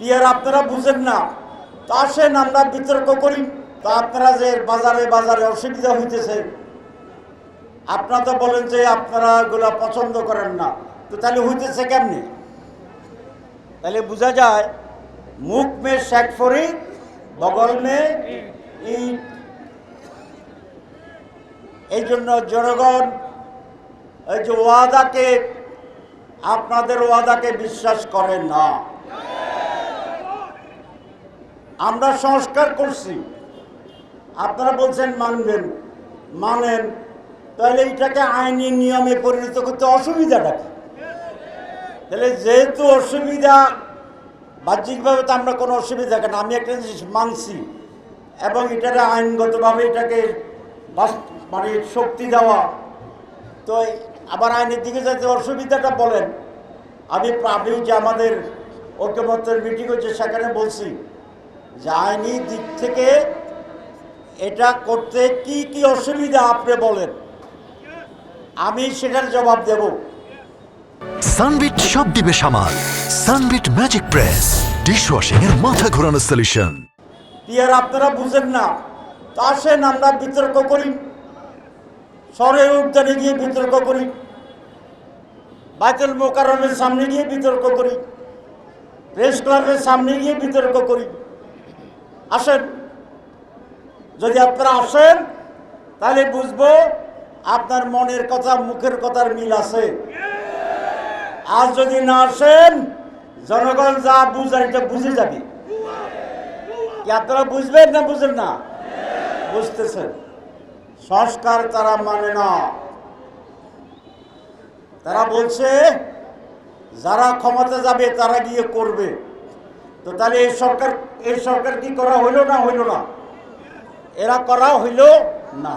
Peer আপনারা বুঝেন না, তো আসেন আমরা বিতর্ক করি। তো আপনারা যে বাজারে বাজারে অসুবিধা হইতেছে, আপনারা তো বলেন যে আপনারা এগুলা পছন্দ করেন না, তো তাহলে হইতেছে কেমনি? তাহলে বোঝা যায় মুখ মে শেখ ফরিদ, বগল মে ইট। এই জন্য জনগণ এই যে ওয়াদাকে, আপনাদের ওয়াদাকে বিশ্বাস করেন না। আমরা সংস্কার করছি, আপনারা বলছেন মানবেন, মানেন, তাহলে এটাকে আইনি নিয়মে পরিণত করতে অসুবিধাটা কি? তাহলে যেহেতু অসুবিধা, বাহ্যিকভাবে তো আমরা কোনো অসুবিধা কেন, আমি একটা জিনিস মানছি এবং এটাকে আইনগতভাবে এটাকে মানে শক্তি দেওয়া, তো আবার আইনের দিকে যাতে অসুবিধাটা বলেন। আমি যে আমাদের ঐক্যমত্যের মিটিং হচ্ছে সেখানে বলছি যে আইনি দিক থেকে এটা করতে কি কি অসুবিধা আপনি বলেন, আমি সেটার জবাব দেব। সানবিট সব দিবে সামাল। সানবিট ম্যাজিক প্রেস ডিশওয়াশিং এর মাথা ঘোরানো সলিউশন। পিয়ার আপনারা বুঝেন না, তো আসেন আমরা বিতর্ক করি, শহরের উদ্যানে গিয়ে বিতর্ক করি, বাইতুল মোকাররমের সামনে গিয়ে বিতর্ক করি, প্রেস ক্লাবের সামনে গিয়ে বিতর্ক করি। আসেন, যদি আপনারা আসেন তাহলে বুঝবো আপনার মনের কথা মুখের কথার মিল আছে। আর যদি না আসেন, জনগণ যা বুঝার এটা বুঝে যাবে। কি আপনারা বুঝবেন না বুঝেন না? বুঝতেছেন। সংস্কার তারা মানে না, তারা বলছে যারা ক্ষমতা যাবে তারা গিয়ে করবে। তো তাহলে এই সরকার কি করা হইল না? এরা করা হইল না।